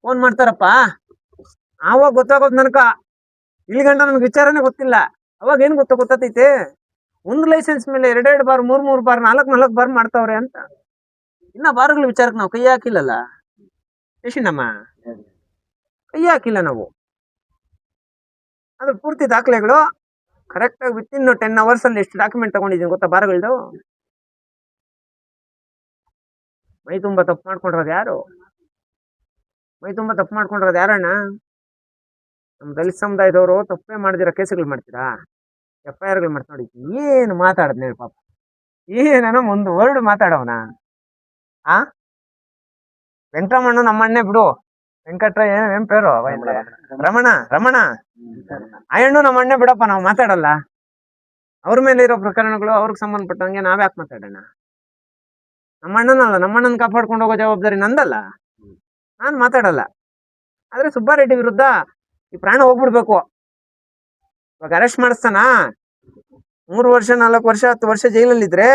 Phone ಮಾಡ್ತಾರಪ್ಪ, ಆವಾಗ ಗೊತ್ತಾಗೋದು ನನಕ. ಇಲ್ಲಿ ಗಂಟ ನನ್ಗೆ ವಿಚಾರನೇ ಗೊತ್ತಿಲ್ಲ. ಅವಾಗ ಏನ್ ಗೊತ್ತಾಗ್ತೈತೆ, ಒಂದು ಲೈಸೆನ್ಸ್ ಮೇಲೆ 2 ಬಾರ್ 3 ಬಾರ್ 4 ಬಾರ್ ಮಾಡ್ತಾವ್ರೆ ಅಂತ. ಇನ್ನ ಬಾರ್ಗಳ ವಿಚಾರಕ್ಕೆ ನಾವು ಕೈ ಹಾಕಿಲ್ಲಲ್ಲ ಯಶಿನಮ್ಮ, ಕೈ ಹಾಕಿಲ್ಲ ನಾವು. ಅದ್ರ ಪೂರ್ತಿ ದಾಖಲೆಗಳು ಕರೆಕ್ಟ್ ಆಗಿ ವಿತಿನ್ 10 hours ಅಲ್ಲಿ ಎಷ್ಟು ಡಾಕ್ಯುಮೆಂಟ್ ತಗೊಂಡಿದ್ದೀನಿ ಗೊತ್ತಾ ಬಾರ್ಗಳದು. ಮೈ ತುಂಬಾ ತಪ್ಪು ಮಾಡ್ಕೊಂಡಿರೋದು ಯಾರು? ಮೈ ತುಂಬಾ ತಪ್ಪು ಮಾಡ್ಕೊಂಡಿರೋದು ಯಾರಣ್ಣ? ನಮ್ಮ ದಲಿತ ಸಮುದಾಯದವರು ತಪ್ಪೇ ಮಾಡಿದಿರೋ ಕೇಸುಗಳು ಮಾಡ್ತೀರಾ, FIR ಗಳು ಮಾಡ್ತಾ ನೋಡಿ. ಏನು ಮಾತಾಡದ್ ಹೇಳಿ ಪಾಪ, ಏನೋ ಒಂದು ವರ್ಡ್ ಮಾತಾಡವನ. ಆ ವೆಂಕಟರಮಣ್ಣ ನಮ್ಮಣ್ಣೆ ಬಿಡು, ವೆಂಕಟ್ರಾಯ ಏನ್ ಪೇರು, ರಮಣ ಆ ಹೆಣ್ಣು ನಮ್ಮಣ್ಣೆ ಬಿಡಪ್ಪ, ನಾವು ಮಾತಾಡಲ್ಲ. ಅವ್ರ ಮೇಲೆ ಇರೋ ಪ್ರಕರಣಗಳು ಅವ್ರಿಗೆ ಸಂಬಂಧಪಟ್ಟಂಗೆ ನಾವ್ಯಾಕೆ ಮಾತಾಡೋಣ? ನಮ್ಮಣ್ಣನಲ್ಲ, ನಮ್ಮಣ್ಣನ ಕಾಪಾಡ್ಕೊಂಡು ಹೋಗೋ ಜವಾಬ್ದಾರಿ ನಂದಲ್ಲ, ನಾನ್ ಮಾತಾಡಲ್ಲ. ಆದ್ರೆ ಸುಬ್ಬಾರೆಡ್ಡಿ ವಿರುದ್ಧ ಈ ಪ್ರಾಣ ಹೋಗ್ಬಿಡ್ಬೇಕು. ಇವಾಗ ಅರೆಸ್ಟ್ ಮಾಡಿಸ್ತಾನ, 3 ವರ್ಷ 4 ವರ್ಷ 10 ವರ್ಷ ಜೈಲಲ್ಲಿದ್ರೆ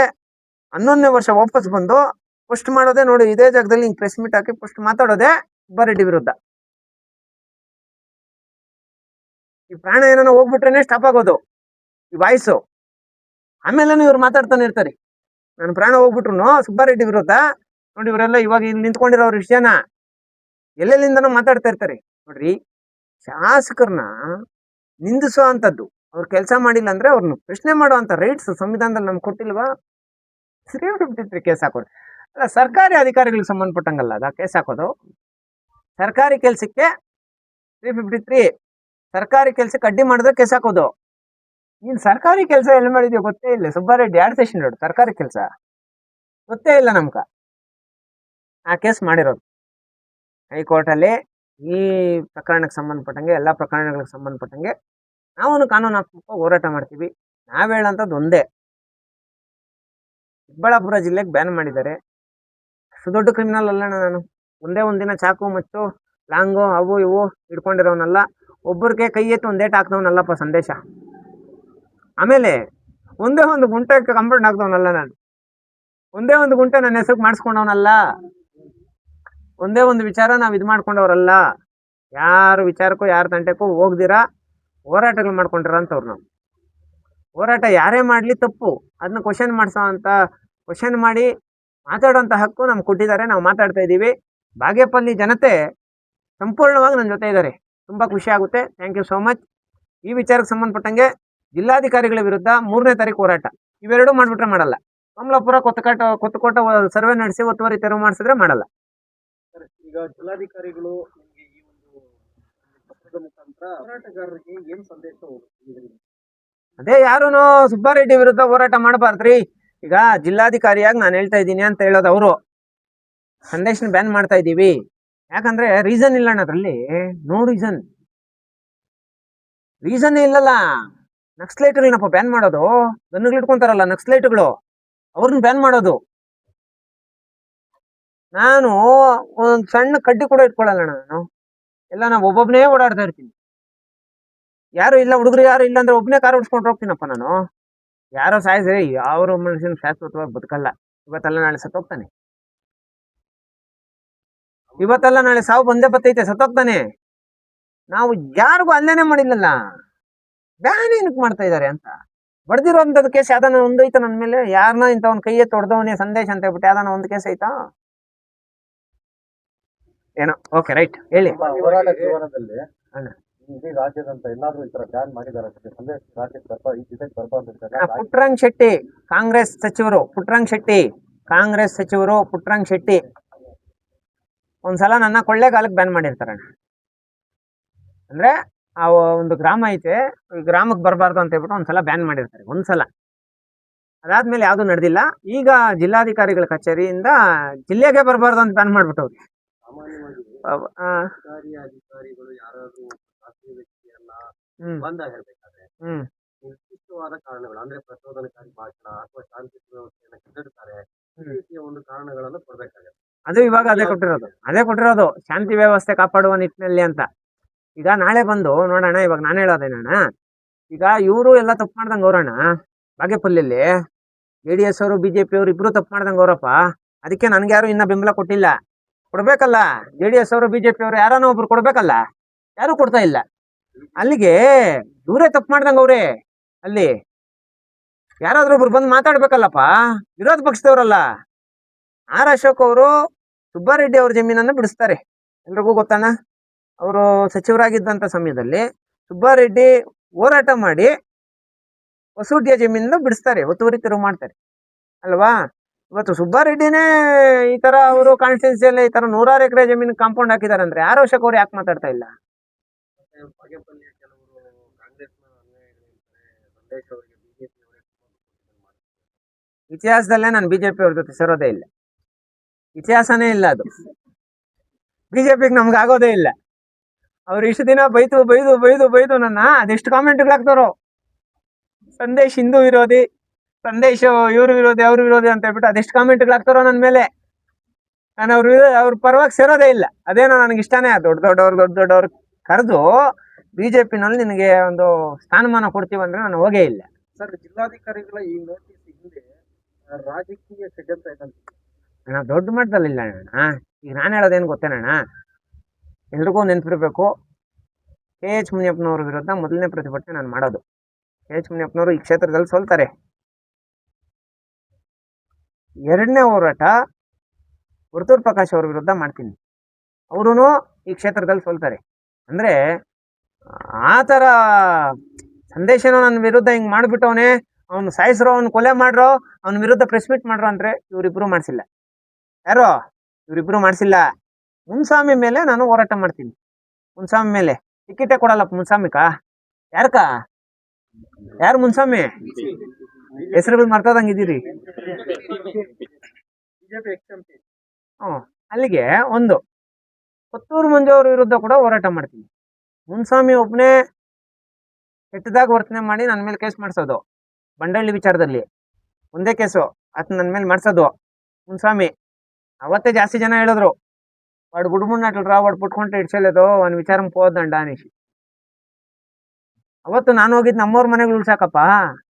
11ನೇ ವರ್ಷ ವಾಪಸ್ ಬಂದು ಪೋಸ್ಟ್ ಮಾಡೋದೇ ನೋಡಿ, ಇದೇ ಜಾಗದಲ್ಲಿ ಪ್ರೆಸ್ ಮೀಟ್ ಹಾಕಿ ಪೋಸ್ಟ್ ಮಾತಾಡೋದೇ ಸುಬ್ಬಾರೆಡ್ಡಿ ವಿರುದ್ಧ. ಈ ಪ್ರಾಣ ಏನೋ ಹೋಗ್ಬಿಟ್ರೇನೆ ಸ್ಟಾಪ್ ಆಗೋದು ಈ ವಾಯ್ಸು. ಆಮೇಲೆ ಇವ್ರು ಮಾತಾಡ್ತಾನೆ ಇರ್ತಾರೆ, ನನ್ನ ಪ್ರಾಣ ಹೋಗ್ಬಿಟ್ರು ಸುಬ್ಬಾರೆಡ್ಡಿ ವಿರುದ್ಧ. ನೋಡಿ ಇವರೆಲ್ಲ ಇವಾಗ ಇಲ್ಲಿ ನಿಂತ್ಕೊಂಡಿರೋರು ಇಷ್ಟು ಜನ ಎಲ್ಲೆಲ್ಲಿಂದನೂ ಮಾತಾಡ್ತಾ ಇರ್ತಾರೆ. ನೋಡ್ರಿ, ಶಾಸಕರನ್ನ ನಿಂದಿಸೋ ಅಂತದ್ದು, ಅವ್ರು ಕೆಲಸ ಮಾಡಿಲ್ಲ ಅಂದ್ರೆ ಅವ್ರನ್ನ ಪ್ರಶ್ನೆ ಮಾಡೋ ಅಂತ ರೈಟ್ಸ್ ಸಂವಿಧಾನದಲ್ಲಿ ನಮ್ಗೆ ಕೊಟ್ಟಿಲ್ವಾ? 353 ಕೇಸ್ ಹಾಕೋದು ಅಲ್ಲ, ಸರ್ಕಾರಿ ಅಧಿಕಾರಿಗಳಿಗೆ ಸಂಬಂಧಪಟ್ಟಂಗಲ್ಲ ಅದ ಕೇಸ್ ಹಾಕೋದು. ಸರ್ಕಾರಿ ಕೆಲ್ಸಕ್ಕೆ 353, ಸರ್ಕಾರಿ ಕೆಲ್ಸಕ್ಕೆ ಅಡ್ಡಿ ಮಾಡಿದ್ರೆ ಕೇಸ್ ಹಾಕೋದು. ನೀನ್ ಸರ್ಕಾರಿ ಕೆಲಸ ಎಲ್ಲಿ ಮಾಡಿದ್ಯೋ ಗೊತ್ತೇ ಇಲ್ಲ. ಸುಬ್ಬಾರೆಡ್ಡಿ 2 ಸೆಷನ್ ನೋಡು, ಸರ್ಕಾರಿ ಕೆಲಸ ಗೊತ್ತೇ ಇಲ್ಲ ನಮ್ಗ. ಆ ಕೇಸ್ ಮಾಡಿರೋದು ಹೈಕೋರ್ಟಲ್ಲಿ. ಈ ಪ್ರಕರಣಕ್ಕೆ ಸಂಬಂಧಪಟ್ಟಂಗೆ, ಎಲ್ಲ ಪ್ರಕರಣಗಳಿಗೆ ಸಂಬಂಧಪಟ್ಟಂಗೆ ನಾವು ಕಾನೂನಾತ್ಮಕ ಹೋರಾಟ ಮಾಡ್ತೀವಿ. ನಾವ್ ಹೇಳಂತದ್ದು ಒಂದೇ, ಚಿಕ್ಕಬಳ್ಳಾಪುರ ಜಿಲ್ಲೆಗೆ ಬ್ಯಾನ್ ಮಾಡಿದ್ದಾರೆ. ಅಷ್ಟು ದೊಡ್ಡ ಕ್ರಿಮಿನಲ್ ಅಲ್ಲಣ್ಣ ನಾನು. ಒಂದೇ ಒಂದಿನ ಚಾಕು ಮತ್ತು ಲಾಂಗು ಅವು ಇವು ಹಿಡ್ಕೊಂಡಿರೋನಲ್ಲ, ಒಬ್ಬರಿಗೆ ಕೈ ಎತ್ತು ಒಂದೇಟ್ ಹಾಕ್ದವನಲ್ಲಪ್ಪ ಸಂದೇಶ. ಆಮೇಲೆ ಒಂದೇ ಒಂದು ಗುಂಟೆ ಕಂಪ್ಲೇಂಟ್ ಹಾಕ್ದವನಲ್ಲ ನಾನು, ಒಂದೇ ಒಂದು ಗುಂಟೆ ನನ್ನ ಹೆಸರು ಮಾಡಿಸ್ಕೊಂಡವನಲ್ಲ, ಒಂದೇ ಒಂದು ವಿಚಾರ ನಾವು ಇದು ಮಾಡ್ಕೊಂಡವ್ರಲ್ಲ. ಯಾರು ವಿಚಾರಕ್ಕೂ ಯಾರ ತಂಟೆಕ್ಕೂ ಹೋಗ್ದಿರಾ ಹೋರಾಟಗಳು ಮಾಡ್ಕೊಂಡಿರ ಅಂತವ್ರು ನಾವು. ಹೋರಾಟ ಯಾರೇ ಮಾಡಲಿ ತಪ್ಪು, ಅದನ್ನ ಕ್ವಶನ್ ಮಾಡಿ ಮಾತಾಡೋಂಥ ಹಕ್ಕು ನಮ್ಗೆ ಕೊಟ್ಟಿದ್ದಾರೆ. ನಾವು ಮಾತಾಡ್ತಾ ಇದ್ದೀವಿ. ಬಾಗೇಪಲ್ಲಿ ಜನತೆ ಸಂಪೂರ್ಣವಾಗಿ ನನ್ನ ಜೊತೆ ಇದ್ದಾರೆ. ತುಂಬ ಖುಷಿ ಆಗುತ್ತೆ. Thank you so much. ಈ ವಿಚಾರಕ್ಕೆ ಸಂಬಂಧಪಟ್ಟಂಗೆ ಜಿಲ್ಲಾಧಿಕಾರಿಗಳ ವಿರುದ್ಧ 3ನೇ ತಾರೀಕು ಹೋರಾಟ, ಇವೆರಡೂ ಮಾಡಿಬಿಟ್ರೆ ಮಾಡಲ್ಲ. ಕಮಲಾಪುರ ಕೊತ್ತಕೋಟ ಸರ್ವೆ ನಡೆಸಿ ಒತ್ತುವರಿ ತೆರವು ಮಾಡಿಸಿದ್ರೆ ಮಾಡಲ್ಲ. ಈಗ ಜಿಲ್ಲಾಧಿಕಾರಿಗಳು ನಿಮಗೆ ಈ ಒಂದು ಪತ್ರದ ಮುಖಾಂತರ ಹೋರಾಟಗಾರರಿಗೆ ಏನ್ ಸಂದೇಶ ಹೋಗ್ತಿದ್ರಿ? ಅದೇ, ಯಾರುನು ಸುಬ್ಬಾರೆಡ್ಡಿ ವಿರುದ್ಧ ಹೋರಾಟ ಮಾಡಬಾರ್ದ್ರಿ. ಈಗ ಜಿಲ್ಲಾಧಿಕಾರಿಯಾಗಿ ನಾನು ಹೇಳ್ತಾ ಇದ್ದೀನಿ ಅಂತ ಹೇಳೋದು ಅವರು. ಸಂದೇಶನ ಬ್ಯಾನ್ ಮಾಡ್ತಾ ಇದ್ದೀವಿ ಯಾಕಂದ್ರೆ ರೀಸನ್ ಇಲ್ಲ ಅದ್ರಲ್ಲಿ. ನೋ ರೀಸನ್ನೇ ಇಲ್ಲಲ್ಲ. ನಕ್ಸಲೈಟ್ಗಳನ್ನಪ್ಪ ಬ್ಯಾನ್ ಮಾಡೋದು, ಗನ್ನುಗಳು ಇಟ್ಕೊಂತಾರಲ್ಲ ನಕ್ಸಲೈಟ್ಗಳು, ಅವ್ರನ್ನ ಬ್ಯಾನ್ ಮಾಡೋದು. ನಾನು ಒಂದ್ ಸಣ್ಣ ಕಡ್ಡಿ ಕೂಡ ಇಟ್ಕೊಳ್ಳಲ್ಲ ನಾನು. ಎಲ್ಲ ನಾವು ಒಬ್ಬೊಬ್ಬನೇ ಓಡಾಡ್ತಾ ಇರ್ತೀನಿ. ಯಾರು ಇಲ್ಲ, ಹುಡುಗರು ಯಾರು ಇಲ್ಲ ಅಂದ್ರೆ ಒಬ್ಬನೇ ಕಾರ್ ಓಡಿಸ್ಕೊಂಡು ಹೋಗ್ತೀನಪ್ಪ ನಾನು. ಯಾರೋ ಸಾಯಿಸ್ರಿ, ಯಾವ ಮನುಷ್ಯನ ಶಾಶ್ವತವಾಗಿ ಬದುಕಲ್ಲ. ಇವತ್ತಲ್ಲ ನಾಳೆ ಸತ್ತೋಗ್ತಾನೆ. ಇವತ್ತಲ್ಲ ನಾಳೆ ಸಾವು ಬಂದೇ ಬತ್ತೈತೆ, ಸತ್ತೋಗ್ತಾನೆ. ನಾವು ಯಾರಿಗೂ ಅಲ್ಲೇನೆ ಮಾಡಿಲ್ಲಲ್ಲ, ಬ್ಯಾನ್ ಏನಕ್ಕೆ ಮಾಡ್ತಾ ಇದ್ದಾರೆ ಅಂತ. ಬಡ್ದಿರೋಂಥದ್ದು ಕೇಸ್ ಯಾವ್ದಾನ ಒಂದು ಐತ ನನ್ನ ಮೇಲೆ? ಯಾರನ್ನ ಇಂಥವ್ನ ಕೈಯೇ ತೊಡ್ದವನೇ ಸಂದೇಶ ಅಂತ ಹೇಳ್ಬಿಟ್ಟು ಯಾವ್ದಾನ ಒಂದು ಕೇಸ್ ಐತಾ ಏನೋ? ಓಕೆ, ರೈಟ್, ಹೇಳಿ. ಹೋರಾಟ ಜೀವನದಲ್ಲಿ ಇಡೀ ರಾಜ್ಯದಂತ ಎಲ್ಲಾದ್ರೂ ಈ ತರ ಬ್ಯಾನ್ ಮಾಡಿದ್ದಾರೆ, ಪುಟ್ಟರಂಗ್ ಶೆಟ್ಟಿ ಕಾಂಗ್ರೆಸ್ ಸಚಿವರು, ಪುಟ್ಟರಂಗ್ ಶೆಟ್ಟಿ ಒಂದ್ಸಲ ನನ್ನ ಕೊಳ್ಳೇಗಾಲಕ್ಕೆ ಬ್ಯಾನ್ ಮಾಡಿರ್ತಾರಣ್ಣ. ಅಂದ್ರೆ ಆ ಒಂದು ಗ್ರಾಮ ಐತೆ, ಈ ಗ್ರಾಮಕ್ಕೆ ಬರಬಾರ್ದು ಅಂತ ಹೇಳ್ಬಿಟ್ಟು ಒಂದ್ಸಲ ಬ್ಯಾನ್ ಮಾಡಿರ್ತಾರೆ, ಒಂದ್ಸಲ. ಅದಾದ್ಮೇಲೆ ಯಾವ್ದು ನಡೆದಿಲ್ಲ. ಈಗ ಜಿಲ್ಲಾಧಿಕಾರಿಗಳ ಕಚೇರಿಯಿಂದ ಜಿಲ್ಲೆಗೆ ಬರಬಾರ್ದು ಅಂತ ಬ್ಯಾನ್ ಮಾಡ್ಬಿಟ್ಟವ್ರು. ಅಧಿಕಾರಿಗಳು ಯಾರಾದ್ರೂ ವ್ಯಕ್ತಿಯನ್ನ ಬಂದ ಹೇಳ್ಬೇಕಾದ್ರೆ ನಿರ್ದಿಷ್ಟವಾದ ಕಾರಣಗಳು, ಅಂದ್ರೆ ಪ್ರಚೋದನಕಾರಿ ಭಾಷಣ ಅಥವಾ ಶಾಂತಿ ವ್ಯವಸ್ಥೆಯನ್ನ ಕೆದಡುತ್ತಾರೆ, ಈ ರೀತಿಯ ಒಂದು ಕಾರಣಗಳನ್ನು ಕೊಡ್ಬೇಕಾಗುತ್ತೆ. ಅದು ಇವಾಗ ಅದೇ ಕೊಟ್ಟಿರೋದು ಶಾಂತಿ ವ್ಯವಸ್ಥೆ ಕಾಪಾಡುವ ನಿಟ್ಟಿನಲ್ಲಿ ಅಂತ. ಈಗ ನಾಳೆ ಬಂದು ನೋಡೋಣ. ಇವಾಗ ನಾನು ಹೇಳೋದೇನಣ್ಣ, ಈಗ ಇವರು ಎಲ್ಲ ತಪ್ಪು ಮಾಡ್ದಂಗೆ ಅವರಣ್ಣ. ಬಾಗೇಪಲ್ಲಿಯಲ್ಲಿ JDS ಅವರು BJP ಅವರು ಇಬ್ರು ತಪ್ಪು ಮಾಡ್ದಂಗೆ ಅವರಪ್ಪ. ಅದಕ್ಕೆ ನನ್ಗೆ ಯಾರು ಇನ್ನ ಬೆಂಬಲ ಕೊಟ್ಟಿಲ್ಲ. ಕೊಡ್ಬೇಕಲ್ಲ. JDS ಅವರು BJP ಅವರು ಯಾರನ್ನ ಒಬ್ರು ಕೊಡ್ಬೇಕಲ್ಲ, ಯಾರು ಕೊಡ್ತಾ ಇಲ್ಲ. ಅಲ್ಲಿಗೆ ಇವರೇ ತಪ್ಪು ಮಾಡ್ದಂಗ ಅವ್ರೆ. ಅಲ್ಲಿ ಯಾರಾದ್ರೂ ಒಬ್ರು ಬಂದು ಮಾತಾಡ್ಬೇಕಲ್ಲಪ್ಪ, ವಿರೋಧ ಪಕ್ಷದವ್ರಲ್ಲ. ಅಶೋಕ್ ಅವರು ಸುಬ್ಬಾರೆಡ್ಡಿ ಅವ್ರ ಜಮೀನನ್ನು ಬಿಡಿಸ್ತಾರೆ, ಎಲ್ರಿಗೂ ಗೊತ್ತಣ್ಣ. ಅವರು ಸಚಿವರಾಗಿದ್ದಂತ ಸಮಯದಲ್ಲಿ ಸುಬ್ಬಾರೆಡ್ಡಿ ಹೋರಾಟ ಮಾಡಿ ಹೊಸೂಟಿಯ ಜಮೀನನ್ನು ಬಿಡಿಸ್ತಾರೆ, ಒತ್ತುವರಿ ತೆರವು ಮಾಡ್ತಾರೆ ಅಲ್ವಾ. ಇವತ್ತು ಸುಬ್ಬಾರೆಡ್ಡಿನೇ ಈ ತರ ಅವರು ಕಾನ್ಸ್ಟಿಟ್ಯೂನ್ಸಿಯಲ್ಲಿ ಈ ತರ 100 ಎಕರೆ ಜಮೀನು ಕಾಂಪೌಂಡ್ ಹಾಕಿದಾರೆ ಅಂದ್ರೆ ಅಶೋಕ್ ಅವ್ರು ಯಾಕೆ ಮಾತಾಡ್ತಾ ಇಲ್ಲ? ಬಾಗೇಪಲ್ಲಿ ಕೆಲವರು ಕಾಂಗ್ರೆಸ್ನ ಅನ್ಯಾಯಗಳು ಹೇಳ್ತಾರೆ, ಸಂದೇಶ್ ಅವರಿಗೆ ಬಿಜೆಪಿ ಅವರೇ ಇತಿಹಾಸದಲ್ಲೇ ನಾನು BJP ಅವ್ರ ಜೊತೆ ಸೇರೋದೇ ಇಲ್ಲ, ಇತಿಹಾಸನೇ ಇಲ್ಲ ಅದು. BJPಗೆ ನಮ್ಗೆ ಆಗೋದೇ ಇಲ್ಲ. ಅವ್ರು ಇಷ್ಟು ದಿನ ಬೈದು ಬೈದು ಬೈದು ಬೈದು ನನ್ನ ಅದೆಷ್ಟು ಕಾಮೆಂಟ್ಗಳು ಹಾಕ್ತಾರೋ, ಸಂದೇಶ್ ಹಿಂದೂ ವಿರೋಧಿ, ಸಂದೇಶ್ ಇವ್ರ ವಿರೋಧಿ ಅವ್ರ ವಿರೋಧಿ ಅಂತ ಹೇಳ್ಬಿಟ್ಟು ಅದೆಷ್ಟು ಕಾಮೆಂಟ್ಗಳು ಹಾಕ್ತಾರೋ ನನ್ನ ಮೇಲೆ. ನಾನು ಅವ್ರ ಪರವಾಗಿ ಸೇರೋದೇ ಇಲ್ಲ. ಅದೇನೋ ನನಗೆ ಇಷ್ಟನೇ. ದೊಡ್ಡವ್ರು ಕರೆದು BJPನಲ್ಲಿ ನಿನಗೆ ಒಂದು ಸ್ಥಾನಮಾನ ಕೊಡ್ತೀವಿ ಅಂದ್ರೆ ನಾನು ಹೋಗೇ ಇಲ್ಲ. ಸರ್, ಜಿಲ್ಲಾಧಿಕಾರಿಗಳ ಈ ನೋಟಿಸ್ ಹಿಂದೆ ರಾಜಕೀಯ ಷಡ್ಯಂತ್ರ ಐತಂತ. ಅಣ್ಣ ದೊಡ್ಡ ಮಟ್ಟದಲ್ಲಿ ಇಲ್ಲ ಅಣ್ಣ. ಈಗ ನಾನು ಹೇಳೋದೇನು ಗೊತ್ತೇನಣ್ಣ, ಎಲ್ರಿಗೂ ನೆನಪಿರ್ಬೇಕು, KH ಮುನಿಯಪ್ಪನವ್ರ ವಿರುದ್ಧ ಮೊದಲನೇ ಪ್ರತಿಭಟನೆ ನಾನು ಮಾಡೋದು. KH ಮುನಿಯಪ್ಪನವರು ಈ ಕ್ಷೇತ್ರದಲ್ಲಿ ಸೋಲ್ತಾರೆ. ಎರಡನೇ ಹೋರಾಟ ವರ್ತೂರ್ ಪ್ರಕಾಶ್ ಅವ್ರ ವಿರುದ್ಧ ಮಾಡ್ತೀನಿ, ಅವರು ಈ ಕ್ಷೇತ್ರದಲ್ಲಿ ಸೋಲ್ತಾರೆ. ಅಂದ್ರೆ ಆ ಥರ ಸಂದೇಶನೋ ನನ್ನ ವಿರುದ್ಧ ಹಿಂಗೆ ಮಾಡಿಬಿಟ್ಟವನೇ, ಅವ್ನು ಸಾಯಿಸ್ರೋ, ಅವ್ನು ಕೊಲೆ ಮಾಡ್ರೋ, ಅವನ ವಿರುದ್ಧ ಪ್ರೆಸ್ ಮೀಟ್ ಮಾಡ್ರೋ ಅಂದ್ರೆ ಇವರಿಬ್ರು ಮಾಡಿಸಿಲ್ಲ. ಯಾರೋ ಇವರಿಬ್ರು ಮಾಡಿಸಿಲ್ಲ. ಮುನ್ಸ್ವಾಮಿ ಮೇಲೆ ನಾನು ಹೋರಾಟ ಮಾಡ್ತೀನಿ. ಮುನ್ಸ್ವಾಮಿ ಮೇಲೆ ಟಿಕೆಟೇ ಕೊಡಲ್ಲಪ್ಪ ಮುನ್ಸ್ವಾಮಿಕ. ಯಾರು ಮುನ್ಸ್ವಾಮಿ? ಹೆಸರುಗಳು ಮರ್ತೋದಂಗಿದ್ದೀರಿ. ಅಲ್ಲಿಗೆ ಒಂದು ಕೊತ್ತೂರು ಮಂಜು ಅವ್ರ ವಿರುದ್ಧ ಕೂಡ ಹೋರಾಟ ಮಾಡ್ತೀನಿ. ಮುನ್ಸ್ವಾಮಿ ಒಬ್ಬನೇ ಕೆಟ್ಟದಾಗ ವರ್ತನೆ ಮಾಡಿ ನನ್ನ ಮೇಲೆ ಕೇಸ್ ಮಾಡಿಸೋದು, ಬಂಡಳ್ಳಿ ವಿಚಾರದಲ್ಲಿ ಒಂದೇ ಕೇಸು ಆತ ನನ್ನ ಮೇಲೆ ಮಾಡಿಸೋದು ಮುನ್ಸ್ವಾಮಿ. ಅವತ್ತೇ ಜಾಸ್ತಿ ಜನ ಹೇಳಿದ್ರು, వాడు గుడుమున్నట్లురా, వాడు పుట్టుకుంటే ఇడ్చలేదు అని విచారం పోవద్దండ అనేసి. ಅವತ್ತು ನಾನು ಹೋಗಿದ್ದು ನಮ್ಮವ್ರ ಮನೆಗಳು ಉಳ್ಸಾಕಪ್ಪ.